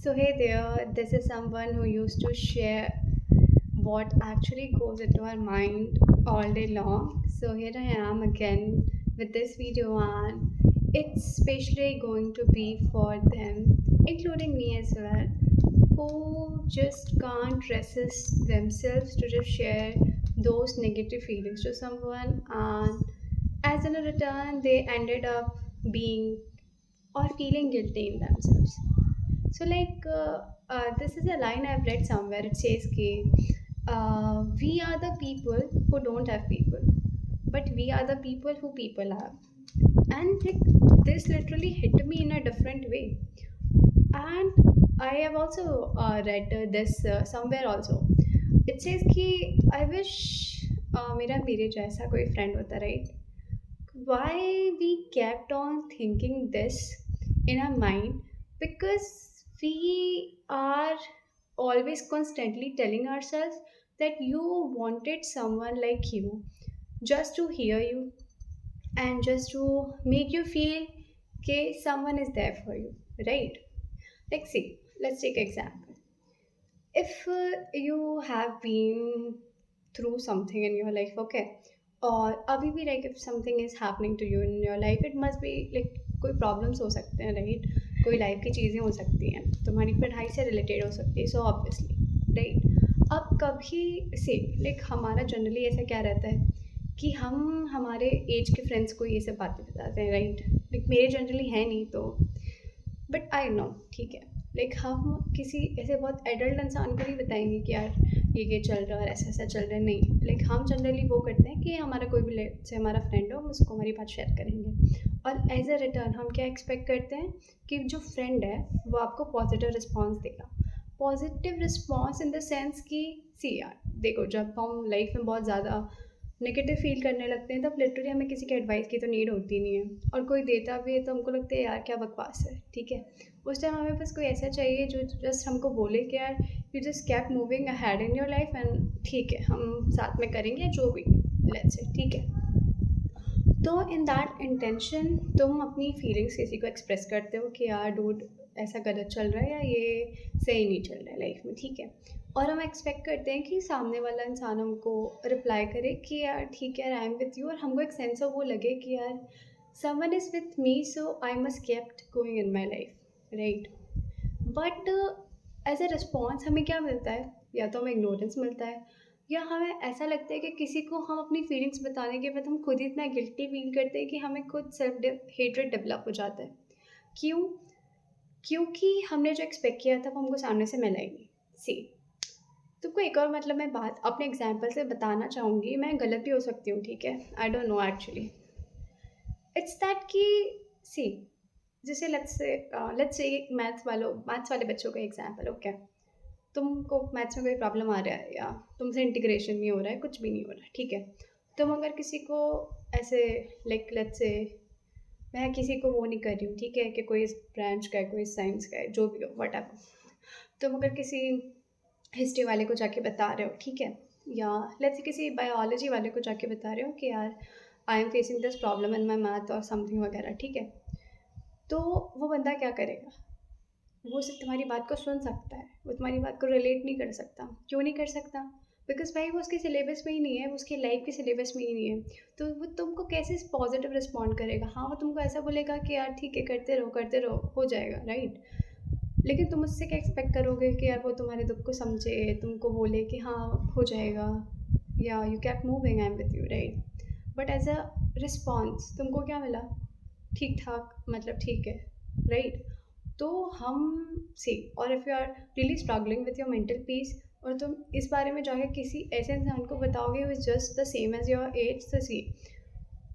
So, hey there, this is someone who used to share what actually goes into our mind all day long. So, here I am again with this video, and it's especially going to be for them, including me as well, who just can't resist themselves to just share those negative feelings to someone, and as in a return, they ended up being or feeling guilty in themselves. So, this is a line I've read somewhere. It says, "Ki, we are the people who don't have people, but we are the people who people have." And like, this literally hit me in a different way. And I have also read this somewhere also. It says, "Ki, I wish मेरा मेरे जैसा कोई friend होता, right? Why we kept on thinking this in our mind, because we are always constantly telling ourselves that you wanted someone like you just to hear you and just to make you feel that someone is there for you, right? Like, see, let's take example. If you have been through something in your life, okay, और अभी भी like if something is happening to you in your life, it must be like कोई problems हो सकते हैं, right? कोई life की चीज़ें हो सकती हैं, तुम्हारी पढ़ाई से related हो सकती है, so obviously, right? अब कभी से like हमारा जनरली ऐसा क्या रहता है कि हम हमारे एज के फ्रेंड्स को ये सब बातें बताते हैं, राइट? लाइक मेरे जनरली है नहीं तो, बट आई नो, ठीक है। लाइक हम किसी ऐसे बहुत एडल्ट इंसान को नहीं बताएंगे कि यार ये चल रहा है और ऐसा ऐसा चल रहा है, नहीं। लाइक हम जनरली वो करते हैं कि हमारा कोई भी से हमारा फ्रेंड हो, हम उसको हमारी बात शेयर करेंगे, और एज अ रिटर्न हम क्या एक्सपेक्ट करते हैं कि जो फ्रेंड है वो आपको पॉजिटिव रिस्पॉन्स देगा। Positive response in the sense कि सी यार देखो, जब हम लाइफ में बहुत ज़्यादा नेगेटिव फील करने लगते हैं तब लिटरली हमें किसी के एडवाइस की तो नीड होती नहीं है, और कोई देता भी है तो हमको लगता है यार क्या बकवास है, ठीक है। उस टाइम हमें बस कोई ऐसा चाहिए जो जस्ट हमको बोले कि यार you just cap moving ahead in your life, and ठीक है हम साथ में करेंगे जो भी, लेट्स से, ठीक है। तो इन दैट इंटेंशन तुम अपनी फीलिंग्स किसी को एक्सप्रेस करते हो कि यार डूड ऐसा गलत चल रहा है या ये सही नहीं चल रहा है लाइफ में, ठीक है। और हम एक्सपेक्ट करते हैं कि सामने वाला इंसान हमको रिप्लाई करे कि यार ठीक है, आई एम विथ यू, और हमको एक सेंस ऑफ वो लगे कि यार someone is with me, so I must kept going in my life, right? But as a response हमें क्या मिलता है? या तो हमें इग्नोरेंस मिलता है, या हमें ऐसा लगता है कि किसी को हम अपनी फीलिंग्स बताने के बाद हम खुद ही इतना गिल्टी फील करते हैं कि हमें खुद सेल्फ हेट्रेड डेवलप हो जाता है। क्यों? क्योंकि हमने जो एक्सपेक्ट किया था वो हमको सामने से मिला ही नहीं। सी, तुमको एक और मतलब मैं बात अपने एग्जाम्पल से बताना चाहूँगी, मैं गलत भी हो सकती हूँ, ठीक है, I don't know actually. It's that कि सी, जैसे लेट्स से मैथ्स वाले बच्चों का एग्जाम्पल, ओके। तुमको मैथ्स में कोई प्रॉब्लम आ रहा है या तुमसे इंटीग्रेशन नहीं हो रहा है, कुछ भी नहीं हो रहा है, ठीक है। तुम अगर किसी को ऐसे लाइक लेट्स से, मैं किसी को वो नहीं कर रही हूँ, ठीक है, कि कोई इस ब्रांच का है, कोई साइंस का है, जो भी हो वट एवर, तुम अगर किसी हिस्ट्री वाले को जाके बता रहे हो, ठीक है, या लेट्स से किसी बायोलॉजी वाले को जाके बता रहे हो कि यार I am facing this problem in my math और समथिंग वगैरह, ठीक है। तो वो बंदा क्या करेगा? वो सिर्फ तुम्हारी बात को सुन सकता है, वो तुम्हारी बात को रिलेट नहीं कर सकता। क्यों नहीं कर सकता? बिकॉज भाई वो उसके सिलेबस में ही नहीं है, वो उसकी लाइफ के सिलेबस में ही नहीं है। तो वो तुमको कैसे पॉजिटिव रिस्पॉन्ड करेगा? हाँ, वो तुमको ऐसा बोलेगा कि यार ठीक है, करते रहो, हो जाएगा, राइट? लेकिन तुम उससे क्या एक्सपेक्ट करोगे कि यार वो तुम्हारे दुख को समझे, तुमको बोले कि हाँ हो जाएगा, या you keep moving, I am with you, right? But as a response तुमको क्या मिला? ठीक ठाक, मतलब ठीक है, राइट? तो हम सी, और if you are really struggling with your mental peace, और तुम इस बारे में जाके किसी ऐसे इंसान को बताओगे who is just the same as your age, तो सी,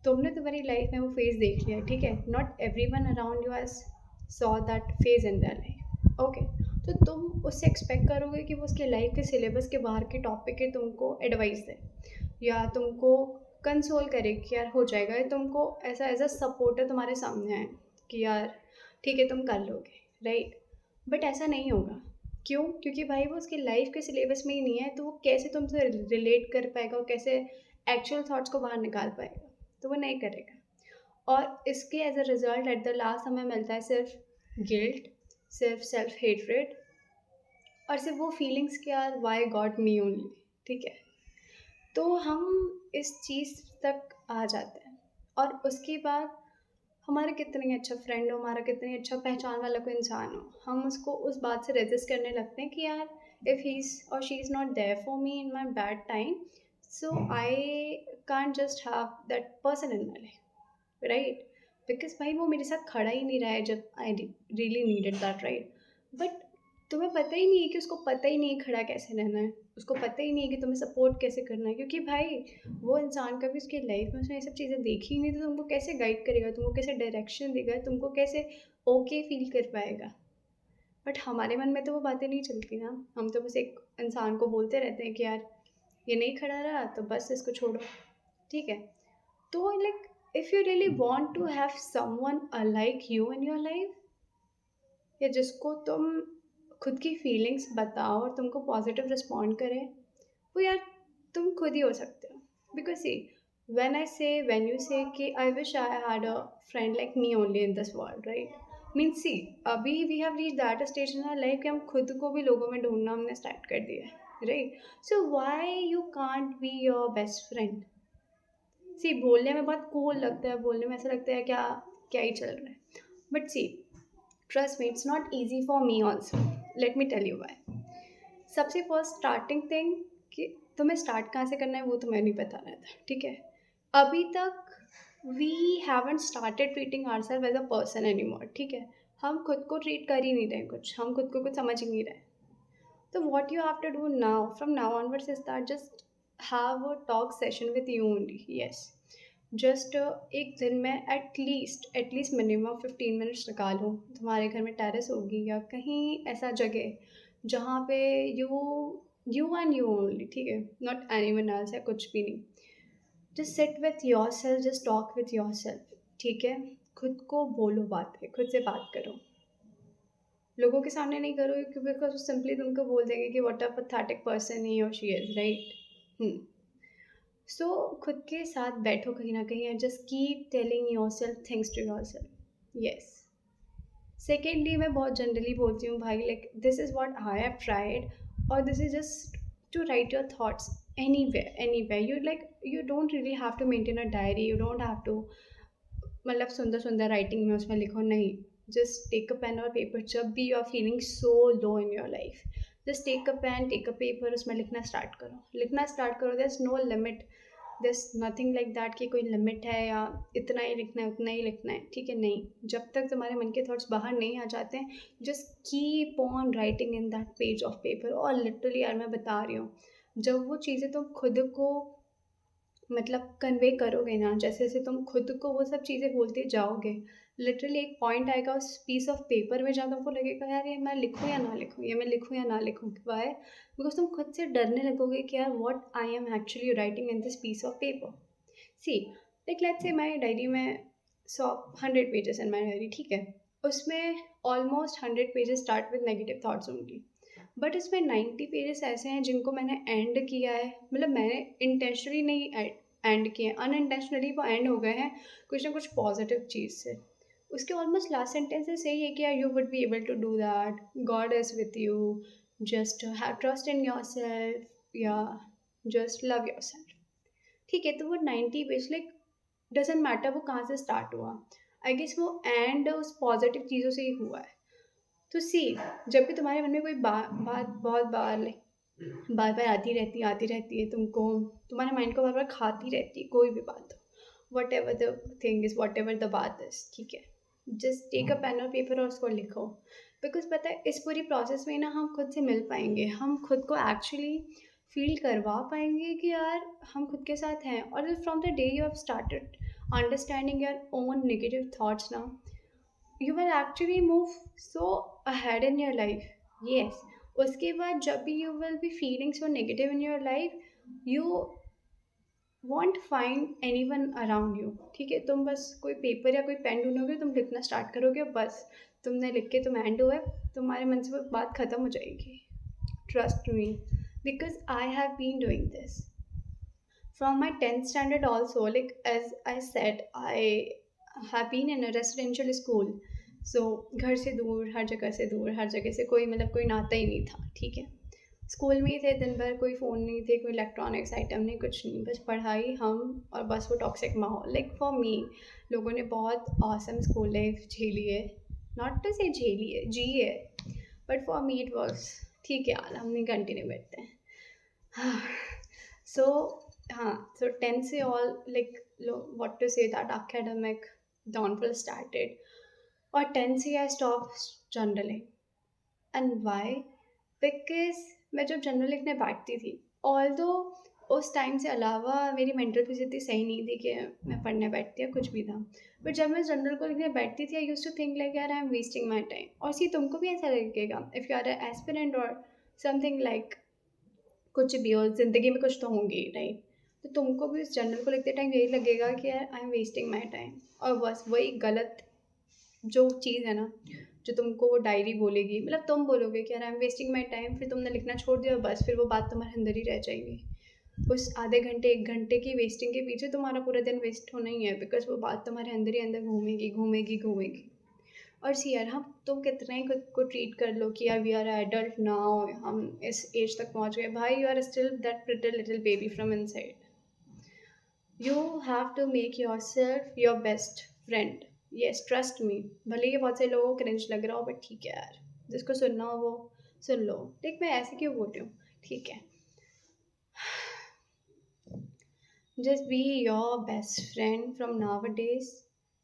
तुमने तुम्हारी लाइफ में वो फेज़ देख लिया है, ठीक है। Not every one around you has saw that phase in their life, okay. तो तुम उससे एक्सपेक्ट करोगे कि वो उसके लाइफ के सिलेबस के बाहर के टॉपिक के तुमको एडवाइस दे, या तुमको कंसोल करे कि यार हो जाएगा, या तुमको ऐसा एज अ सपोर्टर तुम्हारे सामने आए कि यार ठीक है तुम कर लोगे, राइट? बट ऐसा नहीं होगा। क्यों? क्योंकि भाई वो उसकी लाइफ के सिलेबस में ही नहीं है, तो वो कैसे तुमसे रिलेट कर पाएगा और कैसे एक्चुअल थॉट्स को बाहर निकाल पाएगा? तो वो नहीं करेगा। और इसके as a result at the last हमें मिलता है सिर्फ गिल्ट, सिर्फ सेल्फ हेटरेड, और सिर्फ वो फीलिंग्स कि यार वाई गॉट मी ओनली, ठीक है। तो हम इस चीज़ तक आ जाते हैं, और उसके बाद हमारा कितना ही अच्छा फ्रेंड हो, हमारा कितना ही अच्छा पहचान वाला कोई इंसान हो, हम उसको उस बात से रेजिस्ट करने लगते हैं कि यार इफ़ ही इज़ और she is not there for me in my bad time, so I can't just have that person in my life, right? Because भाई वो मेरे साथ खड़ा ही नहीं रहा है जब I really needed that, right? But तुम्हें पता ही नहीं है कि उसको पता ही नहीं है खड़ा कैसे रहना है, उसको पता ही नहीं है कि तुम्हें सपोर्ट कैसे करना है, क्योंकि भाई वो इंसान कभी उसकी लाइफ में उसने ये सब चीज़ें देखी ही नहीं, तो तुमको कैसे गाइड करेगा, तुमको कैसे डायरेक्शन देगा, तुमको कैसे ओके फील कर पाएगा। बट हमारे मन में तो वो बातें नहीं चलती ना, हम तो बस एक इंसान को बोलते रहते हैं कि यार ये नहीं खड़ा रहा तो बस इसको छोड़ो, ठीक है। तो like if you really want to have someone like you in your life, या जिसको तुम खुद की फीलिंग्स बताओ और तुमको पॉजिटिव रिस्पॉन्ड करे, वो यार तुम खुद ही हो सकते हो। Because see, when you say कि I wish I had a friend like me only in this world, right? Mean see, अभी we have reach that stage in our life कि हम खुद को भी लोगों में ढूंढना हमने स्टार्ट कर दिया है, right? So why you can't be your best friend? See, बोलने में बहुत कूल लगता है, बोलने में ऐसा लगता है क्या क्या ही चल रहा है, but see, trust me, it's not easy for me also. Let me tell you why. सबसे फर्स्ट स्टार्टिंग थिंग कि तुम्हें स्टार्ट कहाँ से करना है वो तुम्हें नहीं पता रहता, ठीक है। अभी तक we haven't started treating our self as a person any more, ठीक है। हम खुद को ट्रीट कर ही नहीं रहे कुछ, हम खुद को कुछ समझ ही नहीं रहे। तो what you have to do now from now onwards is that just have a talk session with you only, yes. जस्ट एक दिन में एटलीस्ट मिनिमम 15 मिनट्स निकालो, तुम्हारे घर में टेरेस होगी या कहीं ऐसा जगह जहाँ पे you you and you only, ठीक है, नॉट एनीवन एल्स है, कुछ भी नहीं। Just sit with your self, just talk with your self, ठीक है। खुद को बोलो बातें, खुद से बात करो, लोगों के सामने नहीं करो, क्योंकि बिकॉज सिंपली तुमको बोल देंगे कि व्हाट अ पैथेटिक पर्सन ही और शी इज, राइट? सो खुद के साथ बैठो कहीं ना कहीं, and just keep telling yourself things to yourself, yes. Secondly, मैं बहुत जनरली बोलती हूँ भाई, like this is what I have tried, और this is just to write your thoughts any way you like, you don't really have to maintain a diary, you don't have to मतलब सुंदर सुंदर writing में उसमें लिखो, नहीं। Just take a pen और paper, जब भी you are feeling so low in your life, just take a pen, take a paper, उसमें लिखना स्टार्ट करो, लिखना स्टार्ट करो। There is no limit, there is nothing like that कि कोई लिमिट है या इतना ही लिखना है उतना ही लिखना है, ठीक है, नहीं। जब तक तुम्हारे मन के थॉट्स बाहर नहीं आ जाते हैं, just keep on writing in that page of paper. और लिटरली यार मैं बता रही हूँ, जब वो चीज़ें तुम खुद को मतलब कन्वे करोगे ना, जैसे जैसे तुम खुद को वो सब चीज़ें बोलते जाओगे, लिटरली एक पॉइंट आएगा उस पीस ऑफ पेपर में जहाँ तुमको लगेगा यार ये मैं लिखूँ या ना लिखूँ, ये मैं लिखूँ या ना लिखूँ, वाई? बिकॉज तुम खुद से डरने लगोगे कि यार what I am actually writing in this piece of paper. See, like let's say my diary में 100 पेजेस इन माई डायरी, ठीक है। उसमें almost 100 pages start with negative thoughts only, but इसमें 90 पेजेस ऐसे हैं जिनको मैंने एंड किया है, मतलब मैंने इंटेंशनली नहीं एंड किए, अनइंटेंशनली वो एंड हो गए हैं कुछ ना कुछ पॉजिटिव चीज़ से। उसके ऑलमोस्ट लास्ट सेंटेंसेस यही है कि यार you would be able to do that, god is with you, just have trust in yourself, या जस्ट लव योर सेल्फ, ठीक है। तो वो 90 पेज लाइक डजेंट मैटर वो कहाँ से स्टार्ट हुआ, आई गेस वो एंड उस पॉजिटिव चीज़ों से ही हुआ है। तो सी, जब भी तुम्हारे मन में कोई बात बहुत बार लाइक बार बार आती रहती है, तुमको तुम्हारे माइंड को बार बार खाती रहती है कोई भी बात, what ever the thing is, what ever the बात इज़, ठीक है। जस्ट टेक अ पेन और पेपर और उसको लिखो। बिकॉज पता है इस पूरी प्रोसेस में ना हम खुद से मिल पाएंगे, हम खुद को एक्चुअली फील करवा पाएंगे कि यार हम खुद के साथ हैं। और from the day you have started understanding your own negative thoughts ना, you will actually move so ahead in your life, yes। उसके बाद जब भी you will be feeling so negative in your life, you won't find anyone around you, ठीक है। तुम बस कोई पेपर या कोई पेन ढूंढोगे, तुम लिखना स्टार्ट करोगे, बस तुमने लिख के तुम एंड हुए, तुम्हारे मन से वो बात ख़त्म हो जाएगी, trust me, because I have been doing this from my 10th standard also. Like as I said, I have been in a residential school, सो घर से दूर, हर जगह से दूर, हर जगह से कोई मतलब कोई नाता ही नहीं था, ठीक है। स्कूल में ही थे दिन भर, कोई फ़ोन नहीं थे, कोई इलेक्ट्रॉनिक्स आइटम नहीं, कुछ नहीं, बस पढ़ाई हम और बस वो टॉक्सिक माहौल। लाइक फॉर मी, लोगों ने बहुत ऑसम स्कूल लाइफ झेली है, नॉट टू से झेली है, जी है, but for me it was ठीक है यार, हम नहीं कंटिन्यू करते हैं। सो हाँ, सो 10 से all like what to say that academic downfall started, और 10 से I stop journaling. And why? Because मैं जब जर्नल लिखने बैठती थी, ऑल्दो उस टाइम से अलावा मेरी मेंटल पीस इतनी सही नहीं थी कि मैं पढ़ने बैठती या कुछ भी था, बट जब मैं जर्नल को लिखने बैठती थी आई यूज टू थिंक लाइक यार I am wasting my time. और सी तुमको भी ऐसा लगेगा इफ़ यू आर एस्पिरेंट और समथिंग लाइक, कुछ भी हो ज़िंदगी में, कुछ तो होंगी राइट, तो तुमको भी उस जर्नल को लिखते टाइम यही लगेगा कि यार I am wasting my time. और बस वही गलत जो चीज़ है ना, जो तुमको वो डायरी बोलेगी, मतलब तुम बोलोगे कि यार I am wasting my time, फिर तुमने लिखना छोड़ दिया, बस फिर वो बात तुम्हारे अंदर ही रह जाएगी। उस आधे घंटे 1 घंटे की वेस्टिंग के पीछे तुम्हारा पूरा दिन वेस्ट होना ही है, बिकॉज वो बात तुम्हारे अंदर ही अंदर घूमेगी घूमेगी घूमेगी। और सी यार, हम तुम कितना ही खुद को ट्रीट कर लो कि यार वी आर एडल्ट नाउ, हम इस एज तक पहुंच गए, भाई you are still that pretty little baby from inside. You have to make yourself your best friend. Yes, trust me, भले ये बहुत से लोगों को क्रिंज लग रहा हो, बट ठीक है यार, जिसको सुनना हो वो सुन लो। देख मैं ऐसे क्यों बोल रही हूँ, ठीक है। Just be your best friend from nowadays,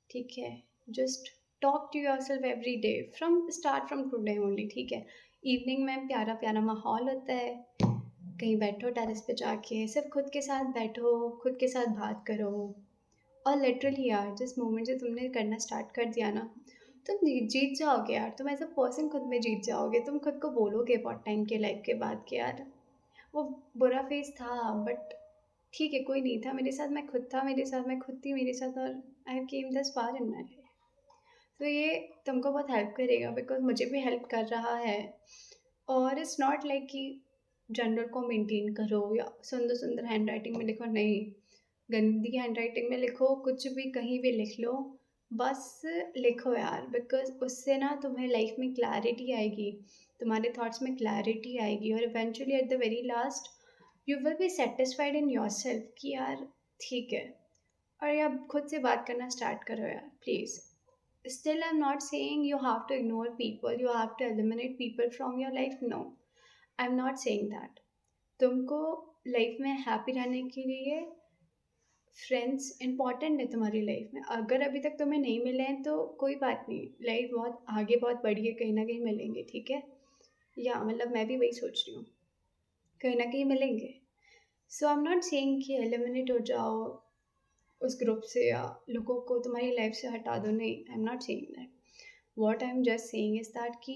ठीक है। Just talk to yourself every day from start from today only, ठीक है। इवनिंग में प्यारा प्यारा माहौल होता है, कहीं बैठो टेरेस पे जाके, सिर्फ खुद के साथ बैठो, खुद के साथ बात करो। और लिटरली यार, जिस मोमेंट से तुमने करना स्टार्ट कर दिया ना, तुम जीत जाओगे यार, तुम एज अ पर्सन खुद में जीत जाओगे। तुम खुद को बोलोगे बहुत टाइम के लाइफ के बाद कि यार वो बुरा फेज था, बट ठीक है, कोई नहीं था मेरे साथ, मैं खुद था मेरे साथ, मैं खुद थी मेरे साथ, और I have came this far in my life. तो ये तुमको बहुत हेल्प करेगा, बिकॉज मुझे भी हेल्प कर रहा है। और इट्स नॉट लाइक कि जनरल को मेंटेन करो या सुंदर सुंदर हैंड राइटिंग में लिखो, नहीं, गंदी हैंड राइटिंग में लिखो, कुछ भी कहीं भी लिख लो, बस लिखो यार, बिकॉज उससे ना तुम्हें लाइफ में क्लैरिटी आएगी, तुम्हारे थॉट्स में क्लैरिटी आएगी, और eventually at the very last you will be satisfied in your self कि यार ठीक है। और यार खुद से बात करना स्टार्ट करो यार, please. Still, I'm not saying you have to ignore people, you have to eliminate people from your life. No, I'm not saying that. तुमको लाइफ में हैप्पी रहने के लिए फ्रेंड्स इंपॉर्टेंट है तुम्हारी लाइफ में। अगर अभी तक तुम्हें नहीं मिले हैं तो कोई बात नहीं, लाइफ बहुत आगे बहुत बड़ी है, कहीं ना कहीं मिलेंगे, ठीक है। या मतलब मैं भी वही सोच रही हूँ, कहीं ना कहीं मिलेंगे। सो आई एम नॉट सेइंग कि एलिमिनेट हो जाओ उस ग्रुप से या लोगों को तुम्हारी लाइफ से हटा दो, नहीं, I am not saying that. What I am just saying is that कि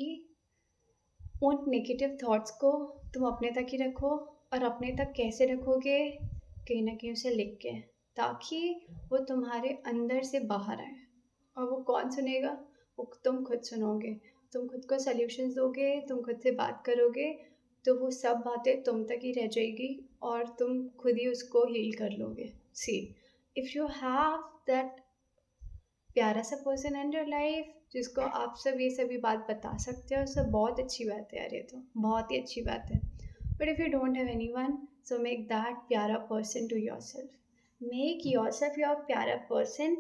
उन नेगेटिव थॉट्स को तुम अपने तक ही रखो, और अपने तक कैसे रखोगे, कहीं ना कहीं उसे लिख के, ताकि वो तुम्हारे अंदर से बाहर आए। और वो कौन सुनेगा? वो तुम खुद सुनोगे, तुम खुद को सल्यूशंस दोगे, तुम खुद से बात करोगे, तो वो सब बातें तुम तक ही रह जाएगी, और तुम खुद ही उसको हील कर लोगे। सी, इफ़ यू हैव दैट प्यारा सा पर्सन इन योर लाइफ जिसको आप सब ये सभी बात बता सकते हो, सब बहुत अच्छी बात है यार, ये तो बहुत ही अच्छी बात है। But if you don't have anyone, so make that प्यारा person to yourself. Make yourself your प्यारा पर्सन,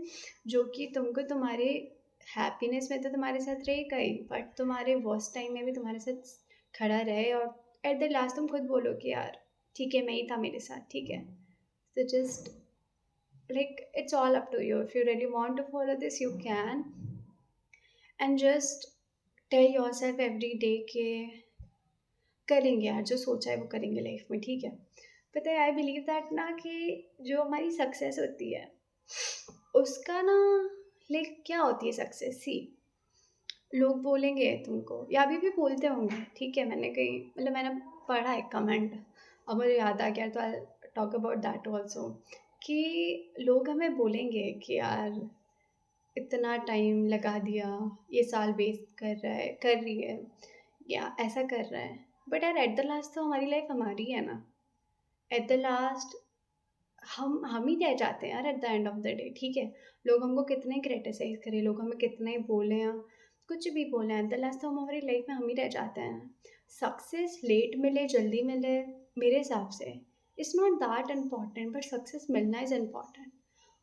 जो कि तुमको तुम्हारे हैप्पीनेस में तो तुम्हारे साथ रहेगा ही, बट तुम्हारे वर्स्ट टाइम में भी तुम्हारे साथ खड़ा रहे, और एट द लास्ट तुम खुद बोलो कि यार ठीक है, मैं ही था मेरे साथ, ठीक है। तो just like it's all up to you. If you really want to follow this, you can, and just tell yourself every day कि करेंगे यार, जो सोचा है वो करेंगे लाइफ में, ठीक है। पता है, आई बिलीव दैट ना कि जो हमारी सक्सेस होती है उसका ना, लाइक क्या होती है सक्सेस? सी, लोग बोलेंगे तुमको, या अभी भी बोलते होंगे, ठीक है, मैंने कहीं मतलब मैंने पढ़ा है कमेंट, अब मुझे याद आ गया, तो I talk about that also, कि लोग हमें बोलेंगे कि यार इतना टाइम लगा दिया, ये साल वेस्ट कर रहा है, कर रही है, या ऐसा कर रहा है, बट यार एट द लास्ट तो हमारी लाइफ हमारी है ना। एट द लास्ट हम ही रह जाते हैं यार, at the end of the day, ठीक है। लोग हमको कितने क्रिटिसाइज करें, लोग हमें कितने बोले हैं, कुछ भी बोले हैं, द लास्ट तो हम हमारी लाइफ में हम ही रह जाते हैं। सक्सेस लेट मिले जल्दी मिले, मेरे हिसाब से it's not that important, but success मिलना इज़ इम्पॉर्टेंट।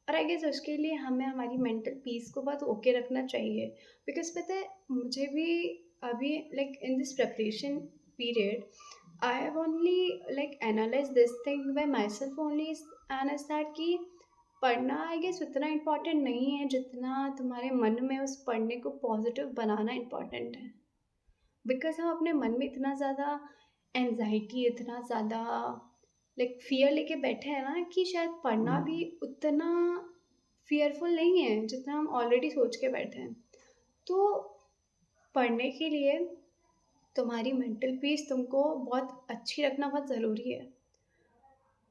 और आई गेस उसके लिए हमें हमारी मेंटल पीस को बहुत ओके रखना चाहिए। बिकॉज पता है मुझे भी अभी like in this preparation period I have only like analyse this thing bye my self only, and is that कि पढ़ना आई गेस उतना इम्पॉर्टेंट नहीं है जितना तुम्हारे मन में उस पढ़ने को पॉजिटिव बनाना इम्पॉर्टेंट है। बिकॉज हम अपने मन में इतना ज़्यादा एनजाइटी, इतना ज़्यादा लाइक फियर लेके बैठे हैं ना कि शायद पढ़ना भी उतना फियरफुल नहीं है जितना हम ऑलरेडी सोच के बैठे हैं। तो पढ़ने के लिए तुम्हारी मेंटल पीस तुमको बहुत अच्छी रखना बहुत ज़रूरी है।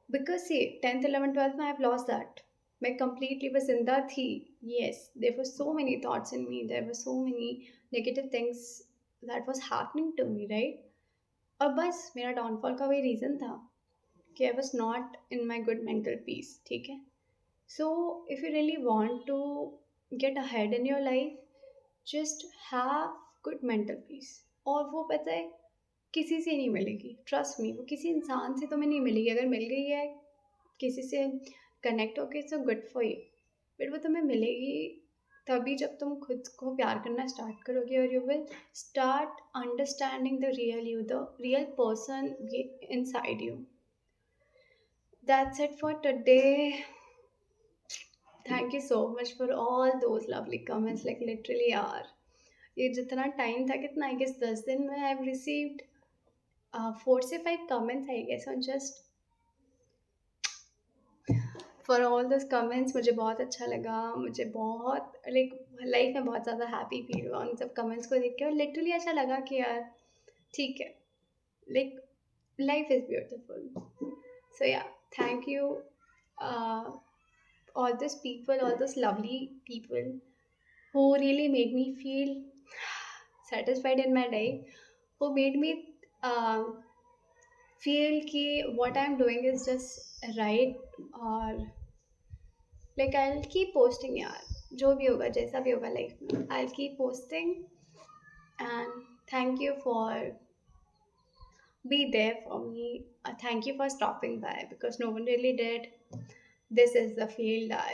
Because C 10th 11th 12th में आई हैव लॉस्ट दैट। मैं कंप्लीटली बस जिंदा थी। Yes, there were so many thoughts in me, there were so many negative things that was happening to me, right. और बस मेरा डाउनफॉल का वही रीज़न था कि I was not in my good mental peace, ठीक है। So if you really want to get ahead in your life, just have good mental peace. और वो पता है किसी से नहीं मिलेगी, ट्रस्ट मी, वो किसी इंसान से तुम्हें नहीं मिलेगी। अगर मिल गई है किसी से कनेक्ट होके, so good for you, but वो तुम्हें मिलेगी तभी जब तुम खुद को प्यार करना स्टार्ट करोगे, और you will start understanding the real you, the real person inside you. That's it for today. Thank you so much for all those lovely comments. Like literally यार, ये जितना टाइम था कितना, आई गेस 10 दिन में I have received 4 से 5 comments I guess on just for all those comments. मुझे बहुत अच्छा लगा, मुझे बहुत लाइक लाइफ में बहुत ज़्यादा हैप्पी फील हुआ उन सब कमेंट्स को देख के, और लिटरली ऐसा लगा कि यार ठीक है, like life is beautiful. So yeah, thank you, uh, all those people, all those lovely people who really made me feel satisfied in my life, who made me uh, feel कि what I'm doing is just right, और like I'll keep posting यार, जो भी होगा जैसा भी होगा life में, I'll keep posting. And thank you for be there for me. Thank you for stopping by because no one really did. This is the field I